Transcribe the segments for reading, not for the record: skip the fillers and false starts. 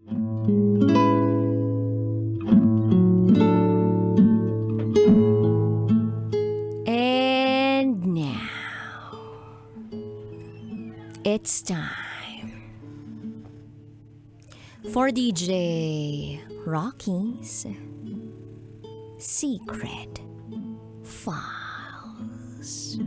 And now, it's time for DJ Rocky's Secret Files.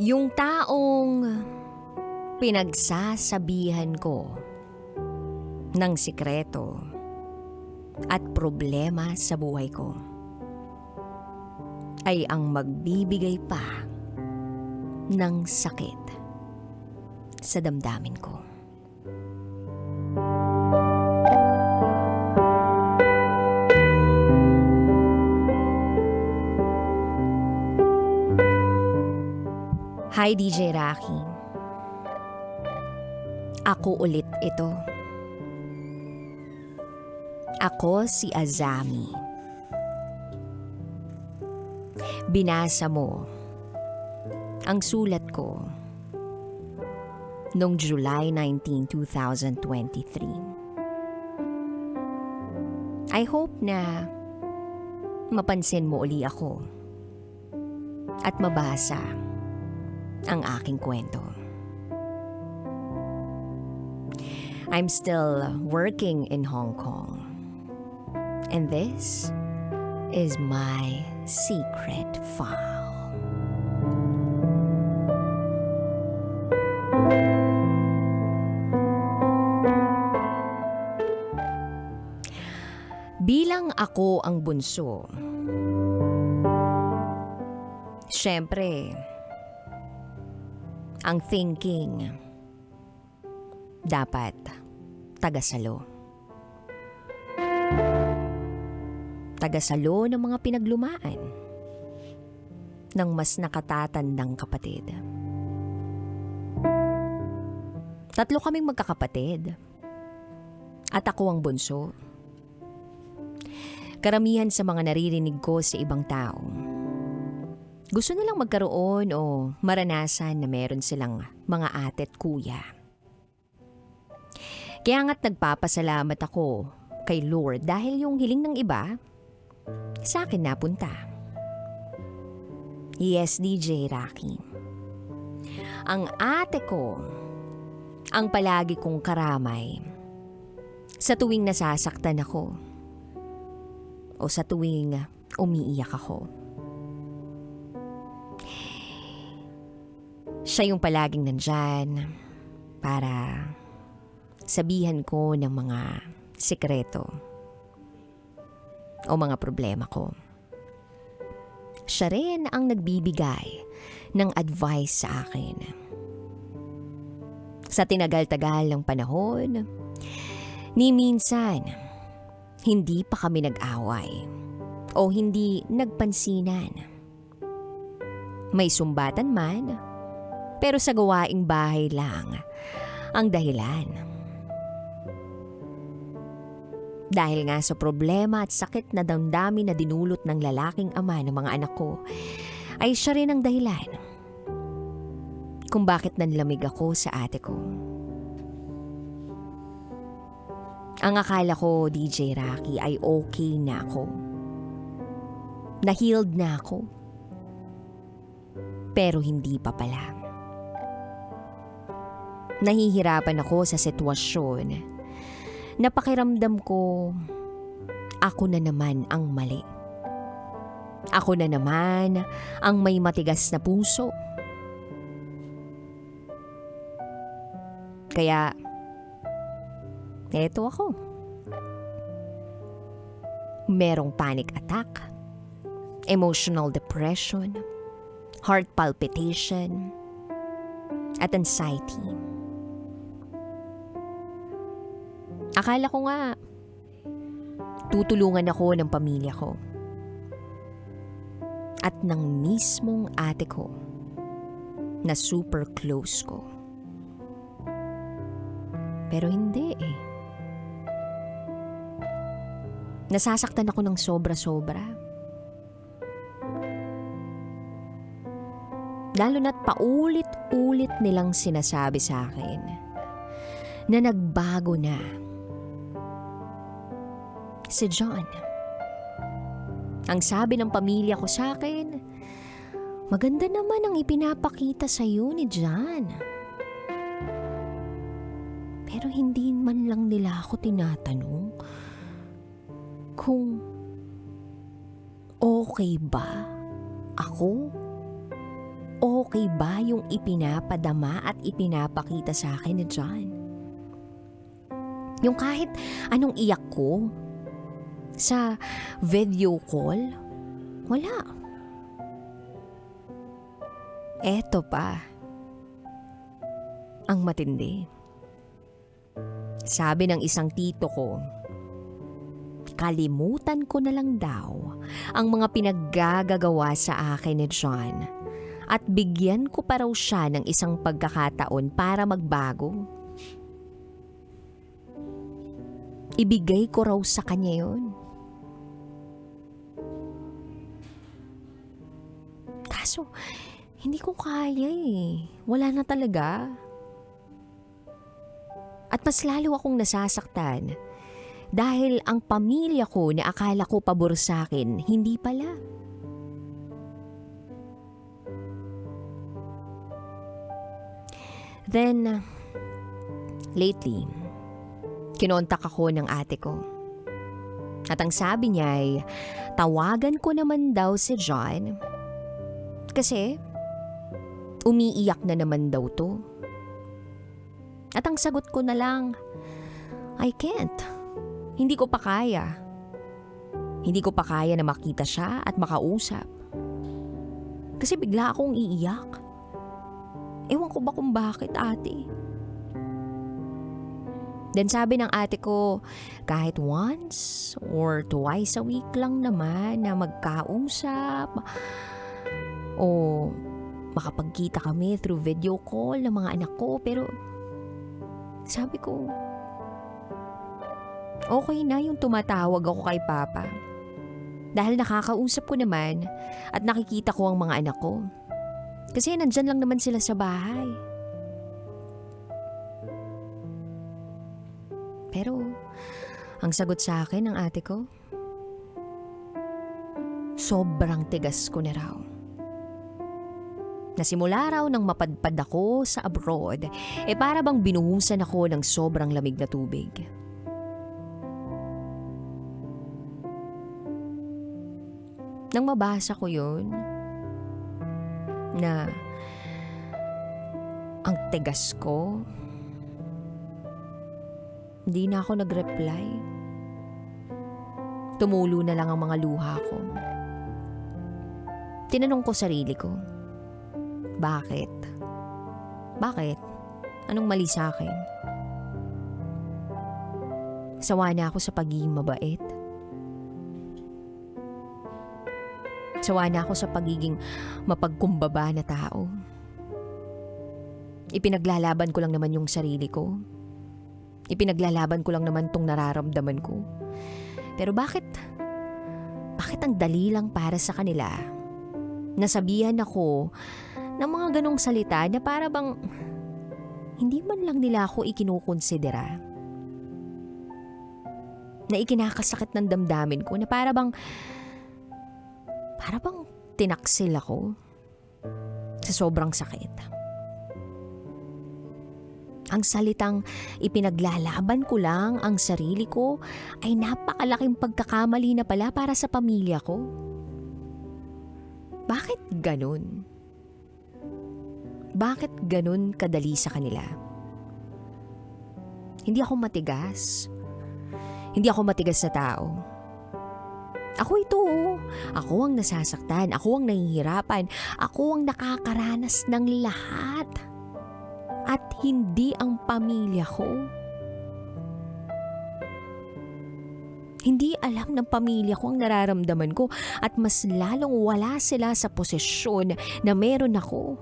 Yung taong pinagsasabihan ko ng sikreto at problema sa buhay ko ay ang magbibigay pa ng sakit sa damdamin ko. Hi DJ Rocky. Ako ulit ito. Ako si Azami. Binasa mo ang sulat ko noong July 19, 2023. I hope na mapansin mo uli ako at mabasa ang aking kwento. I'm still working in Hong Kong, and this is my secret file. Bilang ako ang bunso, syempre, ang thinking, dapat tagasalo. Tagasalo ng mga pinaglumaan ng mas nakatatandang kapatid. 3 kaming magkakapatid at ako ang bunso. Karamihan sa mga naririnig ko sa ibang tao, gusto nilang magkaroon o maranasan na meron silang mga ate at kuya. Kaya nga't nagpapasalamat ako kay Lord dahil yung hiling ng iba, sa akin napunta. Yes, DJ Rocky. Ang ate ko, ang palagi kong karamay sa tuwing nasasaktan ako o sa tuwing umiiyak ako. Siya yung palaging nandyan para sabihan ko ng mga sikreto o mga problema ko. Siya rin ang nagbibigay ng advice sa akin. Sa tinagal-tagal ng panahon, ni minsan, hindi pa kami nag-away o hindi nagpansinan. May sumbatan man, pero sa gawaing bahay lang ang dahilan. Dahil nga sa problema at sakit na damdamin na dinulot ng lalaking ama ng mga anak ko, ay siya rin ang dahilan kung bakit nanlamig ako sa ate ko. Ang akala ko, DJ Rocky, ay okay na ako. Na-healed na ako. Pero hindi pa pala. Nahihirapan ako sa sitwasyon na pakiramdam ko ako na naman ang mali. Ako na naman ang may matigas na puso. Kaya, eto ako. Merong panic attack, emotional depression, heart palpitation, at anxiety. Akala ko nga, tutulungan ako ng pamilya ko. At ng mismong ate ko na super close ko. Pero hindi eh. Nasasaktan ako ng sobra-sobra. Lalo na't paulit-ulit nilang sinasabi sa akin na nagbago na si John. Ang sabi ng pamilya ko sa akin, maganda naman ang ipinapakita sa iyo ni John. Pero hindi man lang nila ako tinatanong kung okay ba ako? Okay ba yung ipinapadama at ipinapakita sa akin ni John? Yung kahit anong iyak ko sa video call, wala. Eto pa ang matindi. Sabi ng isang tito ko, kalimutan ko na lang daw ang mga pinaggagawa sa akin ni John at bigyan ko pa raw siya ng isang pagkakataon para magbago. Ibigay ko raw sa kanya yun. Kaso, hindi ko kaya eh. Wala na talaga. At mas lalo akong nasasaktan dahil ang pamilya ko na akala ko pabor sa akin, hindi pala. Then, lately, kinontak ako ng ate ko. At ang sabi niya ay, tawagan ko naman daw si John kasi umiiyak na naman daw to. At ang sagot ko na lang, I can't. Hindi ko pa kaya. Hindi ko pa kaya na makita siya at makausap. Kasi bigla akong iiyak. Ewan ko ba kung bakit, ate. Then sabi ng ate ko, kahit once or twice a week lang naman na magkausap o makapagkita kami through video call ng mga anak ko. Pero sabi ko, okay na yung tumatawag ako kay Papa. Dahil nakakausap ko naman at nakikita ko ang mga anak ko. Kasi nandyan lang naman sila sa bahay. Pero, ang sagot sa akin ng ate ko, sobrang tigas ko na raw. Nasimula raw nang mapadpad ako sa abroad, para bang binuhusan ako ng sobrang lamig na tubig. Nang mabasa ko yun, na ang tigas ko, hindi na ako nag-reply. Tumulo na lang ang mga luha ko. Tinanong ko sarili ko, bakit? Bakit? Anong mali sa akin? Sawa na ako sa pagiging mabait. Sawa na ako sa pagiging mapagkumbaba na tao. Ipinaglalaban ko lang naman yung sarili ko. Ipinaglalaban ko lang naman tong nararamdaman ko. Pero bakit ang dali lang para sa kanila? Nasabihan ako ng mga ganong salita na para bang hindi man lang nila ako ikinukonsidera. Na ikinakasakit ng damdamin ko na para bang tinaksil ako sa sobrang sakit. Ang salitang ipinaglalaban ko lang ang sarili ko ay napakalaking pagkakamali na pala para sa pamilya ko. Bakit ganun? Bakit ganun kadali sa kanila? Hindi ako matigas. Hindi ako matigas na tao. Ako ito. Ako ang nasasaktan. Ako ang nahihirapan. Ako ang nakakaranas ng lahat. At hindi ang pamilya ko. Hindi alam ng pamilya ko ang nararamdaman ko at mas lalong wala sila sa posisyon na meron ako.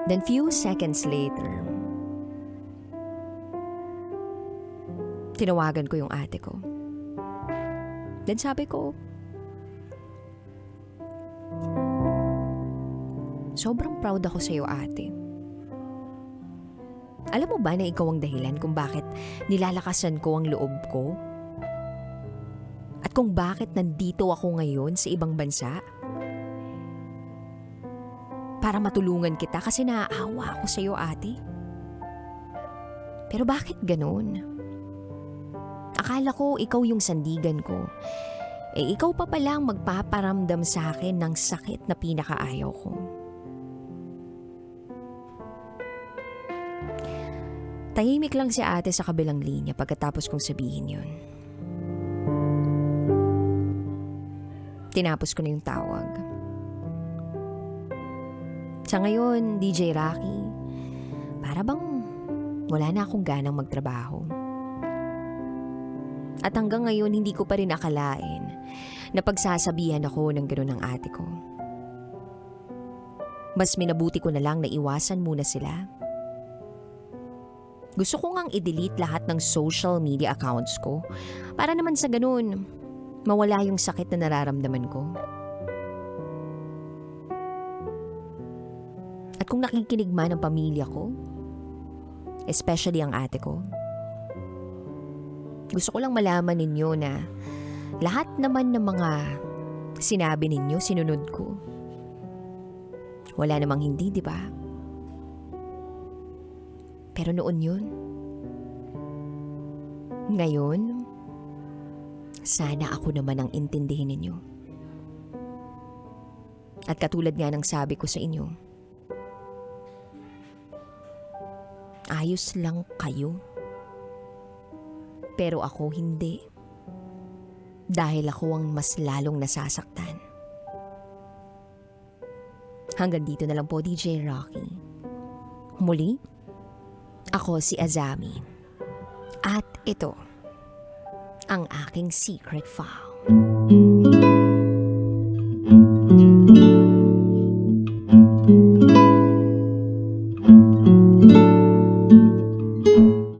Then few seconds later, tinawagan ko yung ate ko. Then sabi ko, sobrang proud ako sa iyo, ate. Alam mo ba na ikaw ang dahilan kung bakit nilalakasan ko ang loob ko? At kung bakit nandito ako ngayon sa ibang bansa? Para matulungan kita kasi naaawa ako sa iyo, ate. Pero bakit ganun? Akala ko ikaw yung sandigan ko. Ikaw pa palang magpaparamdam sa akin ng sakit na pinakaayaw ko. Tahimik lang si ate sa kabilang linya pagkatapos kong sabihin yun. Tinapos ko na yung tawag. Sa ngayon, DJ Rocky, para bang wala na akong ganang magtrabaho. At hanggang ngayon, hindi ko pa rin akalain na pagsasabihan ako ng gano'n ng ate ko. Mas minabuti ko na lang na iwasan muna sila. Gusto ko ngang i-delete lahat ng social media accounts ko para naman sa ganun, mawala yung sakit na nararamdaman ko. At kung nakikinig man ang pamilya ko, especially ang ate ko, gusto ko lang malaman ninyo na lahat naman ng mga sinabi ninyo, sinunod ko. Wala namang hindi, di ba? Pero noon yun. Ngayon, sana ako naman ang intindihin ninyo. At katulad nga ng sabi ko sa inyo, ayos lang kayo. Pero ako hindi. Dahil ako ang mas lalong nasasaktan. Hanggang dito na lang po, DJ Rocky. Muli, ako si Azami. At ito, ang aking secret file.